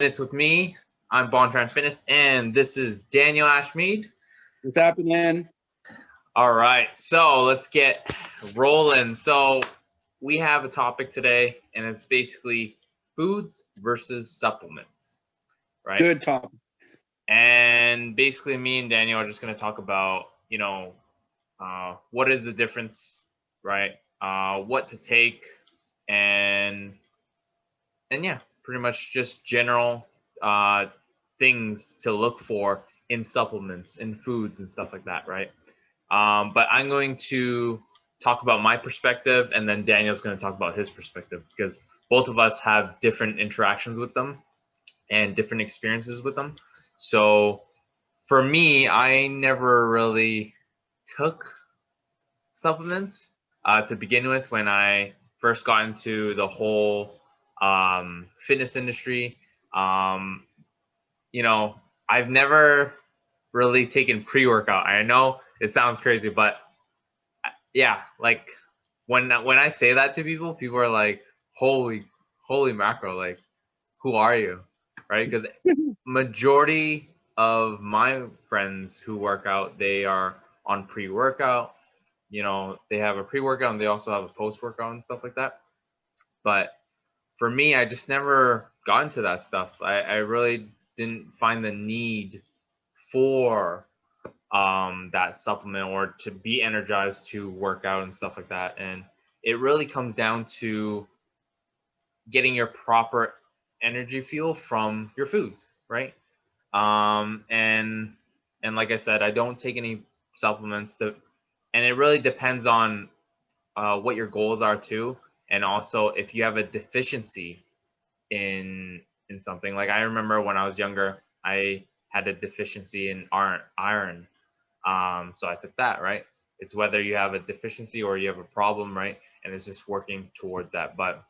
Minutes with me. I'm Bontran Fitness, and this is Daniel Ashmead. What's happening? All right, so let's get rolling. So we have a topic today, and it's basically foods versus supplements, right? Good topic. And basically, me and Daniel are just going to talk about, what is the difference, right? What to take, and yeah, pretty much just general uh, things to look for in supplements, in foods, and stuff like that, right? But I'm going to talk about my perspective, and then Daniel's going to talk about his perspective because both of us have different interactions with them and different experiences with them. So for me, I never really took supplements to begin with when I first got into the whole fitness industry. Um, you know, I've never really taken pre-workout. I know it sounds crazy, but yeah, like when I say that to people, people are like, holy macro, like who are you? Right? Because majority of my friends who work out, they are on pre-workout. They have a pre-workout and they also have a post-workout and stuff like that. But for me, I just never got into that stuff. I really didn't find the need for that supplement or to be energized to work out and stuff like that. And it really comes down to getting your proper energy fuel from your foods, right? And like I said, I don't take any supplements and it really depends on what your goals are too, and also if you have a deficiency in something. Like I remember when I was younger, I had a deficiency in iron. So I took that, right? It's whether you have a deficiency or you have a problem, right? And it's just working toward that. But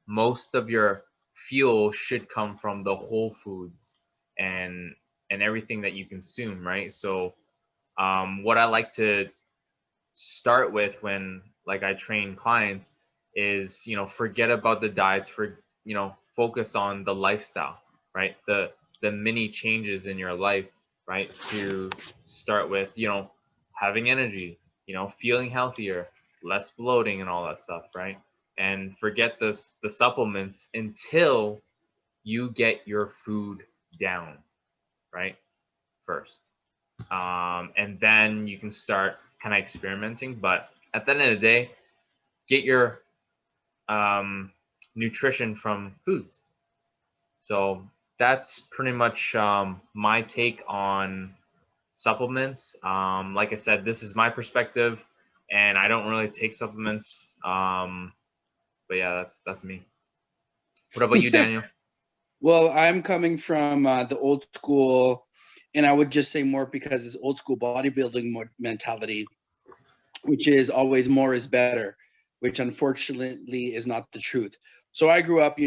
most of your fuel should come from the whole foods and everything that you consume, right? So what I like to start with when like I train clients is forget about the diets, for focus on the lifestyle, right? The mini changes in your life, right? To start with, having energy, feeling healthier, less bloating and all that stuff, right? And forget the supplements until you get your food down, right? First, and then you can start kind of experimenting. But at the end of the day, get your nutrition from foods. So that's pretty much my take on supplements. Like I said, this is my perspective, and I don't really take supplements. But yeah, that's me. What about you, Daniel? Well, I'm coming from the old school, and I would just say more because it's old school bodybuilding mentality, which is always more is better, which unfortunately is not the truth. So I grew up,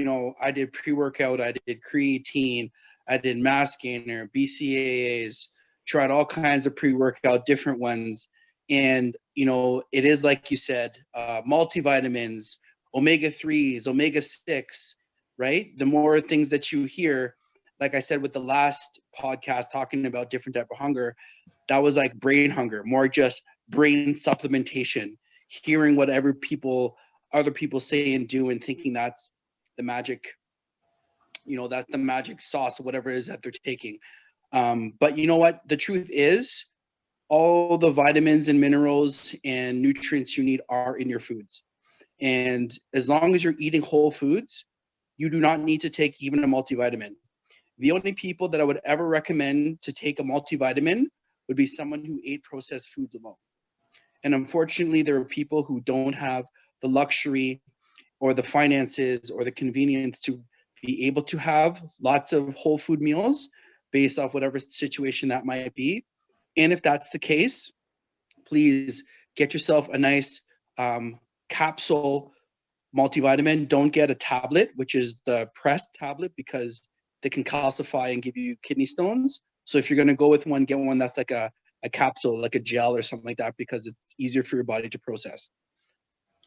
I did pre-workout, I did creatine, I did mass gainer, BCAAs, tried all kinds of pre-workout, different ones. And, it is like you said, multivitamins, omega-3s, omega-6, right? The more things that you hear, like I said with the last podcast talking about different type of hunger, that was like brain hunger, more just brain supplementation, hearing whatever other people say and do and thinking that's the magic, that's the magic sauce or whatever it is that they're taking. But you know what? The truth is all the vitamins and minerals and nutrients you need are in your foods. And as long as you're eating whole foods, you do not need to take even a multivitamin. The only people that I would ever recommend to take a multivitamin would be someone who ate processed foods alone. And unfortunately, there are people who don't have the luxury or the finances or the convenience to be able to have lots of whole food meals based off whatever situation that might be. And if that's the case, please get yourself a nice capsule multivitamin. Don't get a tablet, which is the pressed tablet, because they can calcify and give you kidney stones. So if you're going to go with one, get one that's like a capsule, like a gel or something like that, because it's easier for your body to process.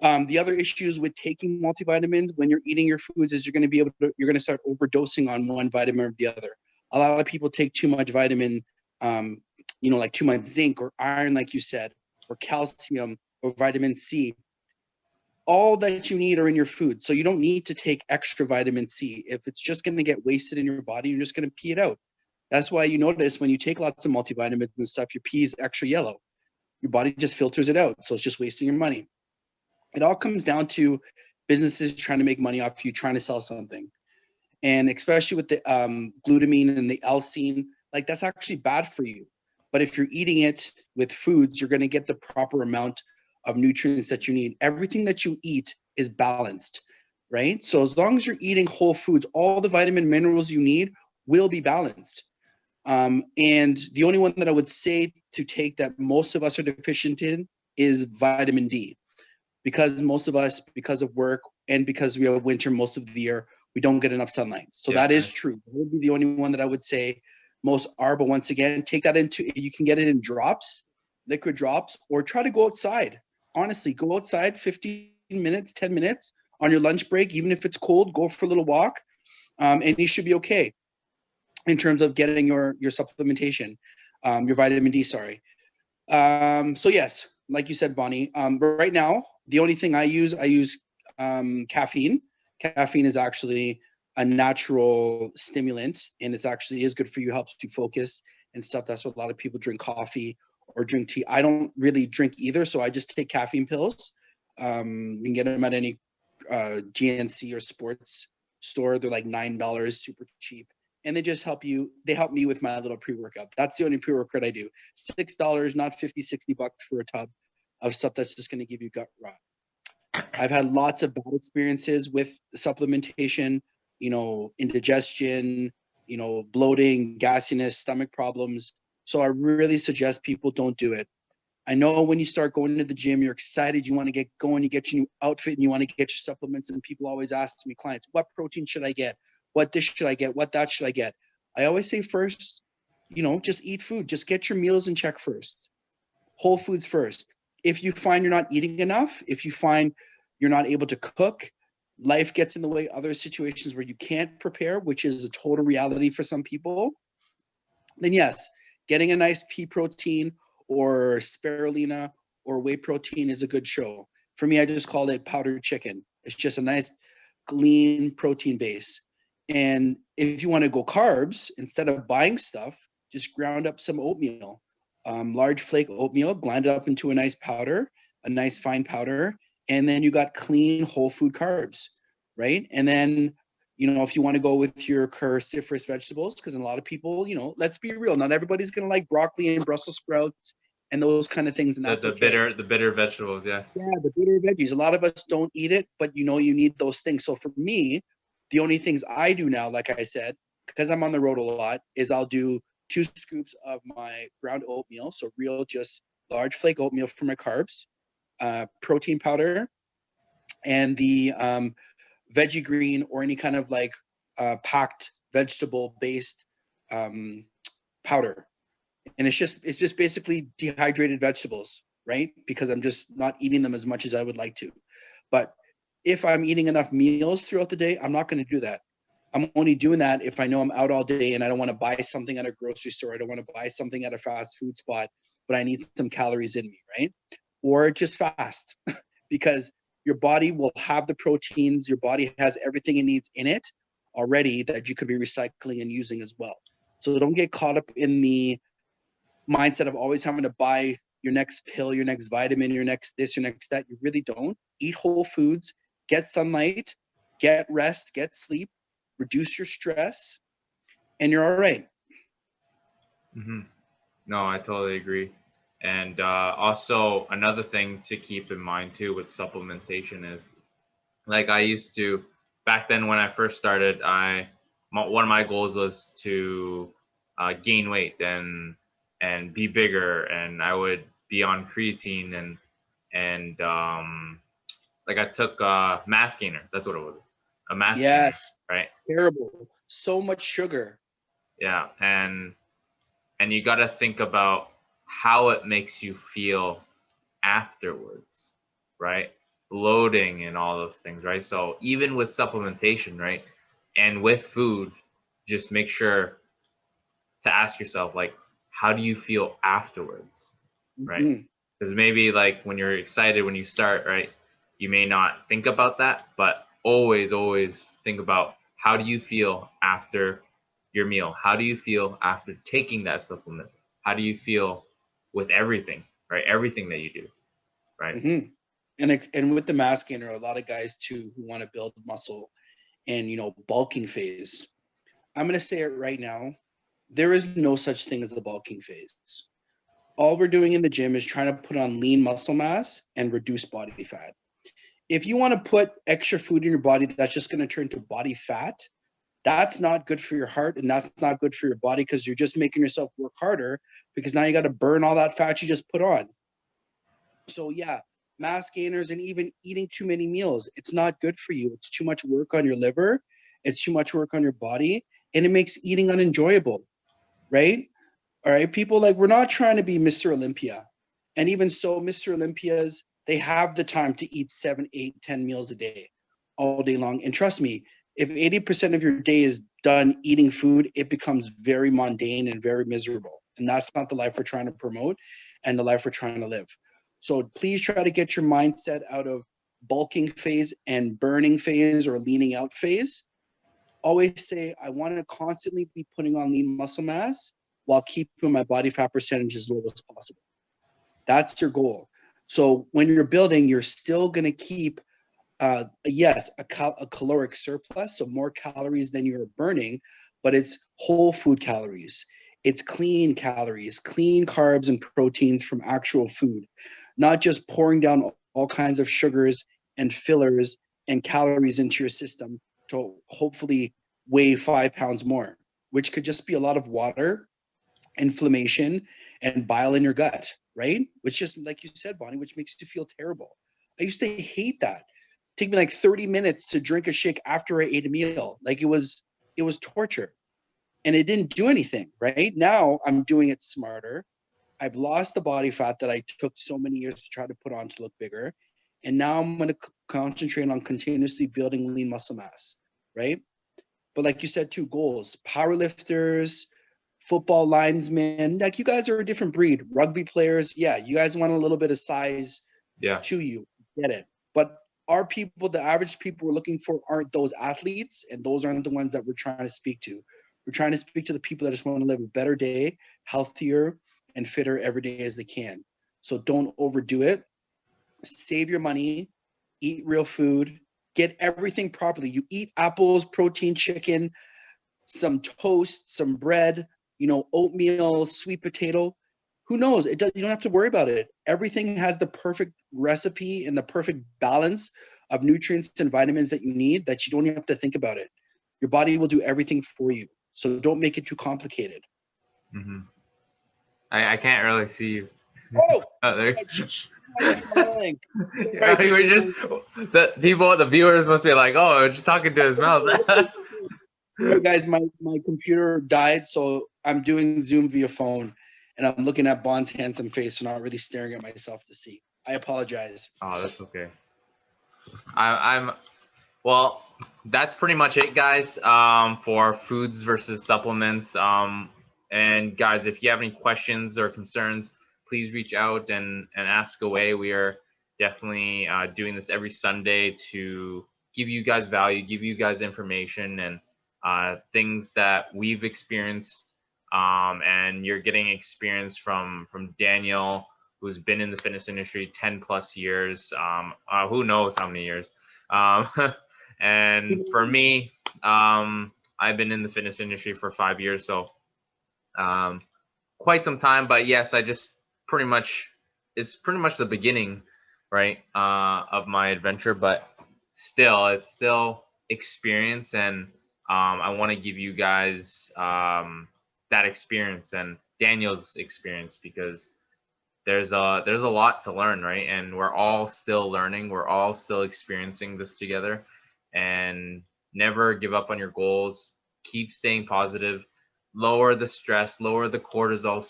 The other issues with taking multivitamins when you're eating your foods is you're going to start overdosing on one vitamin or the other. A lot of people take too much vitamin, like too much zinc or iron, like you said, or calcium or vitamin C. All that you need are in your food. So you don't need to take extra vitamin C. If it's just going to get wasted in your body, you're just going to pee it out. That's why you notice when you take lots of multivitamins and stuff, your pee is extra yellow. Your body just filters it out. So it's just wasting your money. It all comes down to businesses trying to make money off you, trying to sell something. And especially with the glutamine and the L-cein, like that's actually bad for you. But if you're eating it with foods, you're going to get the proper amount of nutrients that you need. Everything that you eat is balanced, right? So as long as you're eating whole foods, all the vitamin minerals you need will be balanced. And the only one that I would say to take that most of us are deficient in is vitamin D. Because most of us, because of work and because we have winter most of the year, we don't get enough sunlight. So that is true. That would be the only one that I would say most are. But once again, take that into, you can get it in drops, liquid drops, or try to go outside. Honestly, go outside 15 minutes, 10 minutes on your lunch break. Even if it's cold, go for a little walk, and you should be okay in terms of getting your supplementation, your vitamin D, sorry. So yes, like you said, Bonnie, right now, the only thing I use caffeine. Caffeine is actually a natural stimulant, and it's actually is good for you, helps you focus and stuff. That's what a lot of people drink coffee or drink tea. I don't really drink either, so I just take caffeine pills. You can get them at any GNC or sports store. They're like $9, super cheap. And they just help you. They help me with my little pre-workout. That's the only pre-workout I do. $6, not 50, 60 bucks for a tub of stuff that's just going to give you gut rot. I've had lots of bad experiences with supplementation, indigestion, bloating, gassiness, stomach problems. So I really suggest people don't do it. I know when you start going to the gym, you're excited, you want to get going, you get your new outfit and you want to get your supplements. And people always ask me, clients, what protein should I get? What this should I get? What that should I get? I always say first, just eat food. Just get your meals in check first. Whole foods first. If you find you're not eating enough, if you find you're not able to cook, life gets in the way, other situations where you can't prepare, which is a total reality for some people, then yes, getting a nice pea protein or spirulina or whey protein is a good show. For me, I just call it powdered chicken. It's just a nice lean protein base. And if you want to go carbs, instead of buying stuff, just ground up some oatmeal, large flake oatmeal, grind it up into a nice powder, a nice fine powder, and then you got clean whole food carbs, right? And then if you want to go with your cruciferous vegetables, because a lot of people, let's be real, not everybody's going to like broccoli and Brussels sprouts and those kind of things, and that's the bitter vegetables, yeah. Yeah, the bitter veggies. A lot of us don't eat it, but you need those things. So for me, the only things I do now, like I said, because I'm on the road a lot, is I'll do 2 scoops of my ground oatmeal, so real, just large flake oatmeal for my carbs, protein powder, and the veggie green or any kind of like packed vegetable based powder. And it's just basically dehydrated vegetables, right? Because I'm just not eating them as much as I would like to. But if I'm eating enough meals throughout the day, I'm not going to do that. I'm only doing that if I know I'm out all day and I don't want to buy something at a grocery store. I don't want to buy something at a fast food spot, but I need some calories in me, right? Or just fast because your body will have the proteins. Your body has everything it needs in it already that you could be recycling and using as well. So don't get caught up in the mindset of always having to buy your next pill, your next vitamin, your next this, your next that. You really don't. Eat whole foods, get sunlight, get rest, get sleep, reduce your stress, and you're all right. Mm-hmm. No, I totally agree. And also another thing to keep in mind too with supplementation is, like I used to, back then when I first started, one of my goals was to gain weight and be bigger, and I would be on creatine and like I took mass gainer. That's what it was, a mass gainer, Yes, right? terrible. So much sugar. Yeah, and you got to think about how it makes you feel afterwards, right? bloating and all those things, right? So even with supplementation, right, and with food, just make sure to ask yourself, like, how do you feel afterwards, right? Mhm. Because maybe like when you're excited when you start, right, you may not think about that, but always think about how do you feel after your meal? How do you feel after taking that supplement? How do you feel with everything, right? Everything that you do, right? Mhm. And with the mass gainer, a lot of guys too who want to build muscle and bulking phase. I'm gonna say it right now. There is no such thing as a bulking phase. All we're doing in the gym is trying to put on lean muscle mass and reduce body fat. If you want to put extra food in your body that's just going to turn to body fat, that's not good for your heart and that's not good for your body because you're just making yourself work harder because now you got to burn all that fat you just put on. So yeah, mass gainers and even eating too many meals, it's not good for you. It's too much work on your liver, it's too much work on your body, and it makes eating unenjoyable, right? All right, people, like, we're not trying to be Mr. Olympia. And even so, Mr. Olympias, they have the time to eat 7, 8, 10 meals a day, all day long. And trust me, if 80% of your day is done eating food, it becomes very mundane and very miserable. And that's not the life we're trying to promote and the life we're trying to live. So please try to get your mindset out of bulking phase and burning phase or leaning out phase. Always say, I want to constantly be putting on lean muscle mass while keeping my body fat percentage as low as possible. That's your goal. So when you're building, you're still going to keep, yes, a caloric surplus, so more calories than you're burning, but it's whole food calories. It's clean calories, clean carbs and proteins from actual food, not just pouring down all kinds of sugars and fillers and calories into your system to hopefully weigh 5 pounds more, which could just be a lot of water, inflammation, and bile in your gut, right? Which just, like you said, Bonnie, which makes you feel terrible. I used to hate that. Take me like 30 minutes to drink a shake after I ate a meal. Like it was torture. And it didn't do anything, right? Now I'm doing it smarter. I've lost the body fat that I took so many years to try to put on to look bigger. And now I'm going to concentrate on continuously building lean muscle mass, right? But like you said, two goals: powerlifters, football linesmen. Like, you guys are a different breed. Rugby players, yeah, you guys want a little bit of size Yeah. to you. Get it. But our people, the average people we're looking for, aren't those athletes, and those aren't the ones that we're trying to speak to. We're trying to speak to the people that just want to live a better day, healthier, and fitter every day as they can. So don't overdo it. Save your money, eat real food, get everything properly. You eat apples, protein, chicken, some toast, some bread, oatmeal, sweet potato. Who knows? It does. You don't have to worry about it. Everything has the perfect recipe and the perfect balance of nutrients and vitamins that you need, that you don't even have to think about it. Your body will do everything for you. So don't make it too complicated. Mm-hmm. I can't really see you. Oh, There. I was smiling. Yeah, you were just the viewers must be like, oh, just talking to his mouth. Sorry, guys, my computer died, so I'm doing Zoom via phone, and I'm looking at Bond's handsome face and not really staring at myself to see. I apologize. Oh, that's okay. I'm well. That's pretty much it, guys. For foods versus supplements. And guys, if you have any questions or concerns, please reach out and ask away. We are definitely doing this every Sunday to give you guys value, give you guys information, and things that we've experienced. And you're getting experience from Daniel, who's been in the fitness industry 10 plus years. Who knows how many years. Um, and for me, I've been in the fitness industry for 5 years, so quite some time. But yes, I just it's pretty much the beginning, right, of my adventure. But still, it's still experience, and I want to give you guys that experience and Daniel's experience, because there's a lot to learn, right? And we're all still learning. We're all still experiencing this together. And never give up on your goals. Keep staying positive. Lower the stress. Lower the cortisol.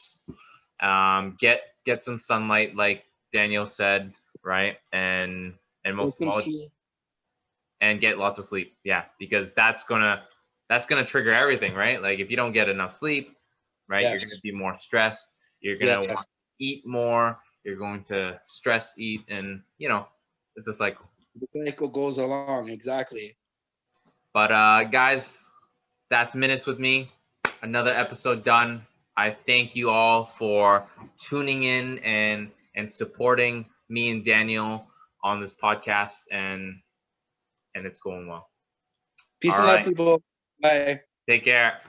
Get some sunlight, like Daniel said, right? And and Get most of some all, sleep. and get lots of sleep. Yeah, because that's gonna trigger everything, right? Like if you don't get enough sleep, right, you're gonna Yes. be more stressed. You're gonna want Yes. to eat more. You're going to stress eat, and it's a cycle. The cycle goes along. Exactly. But guys, that's Minutes with Me. Another episode done. I thank you all for tuning in and supporting me and Daniel on this podcast, and it's going well. Peace All and love, right. people. Bye. Take care.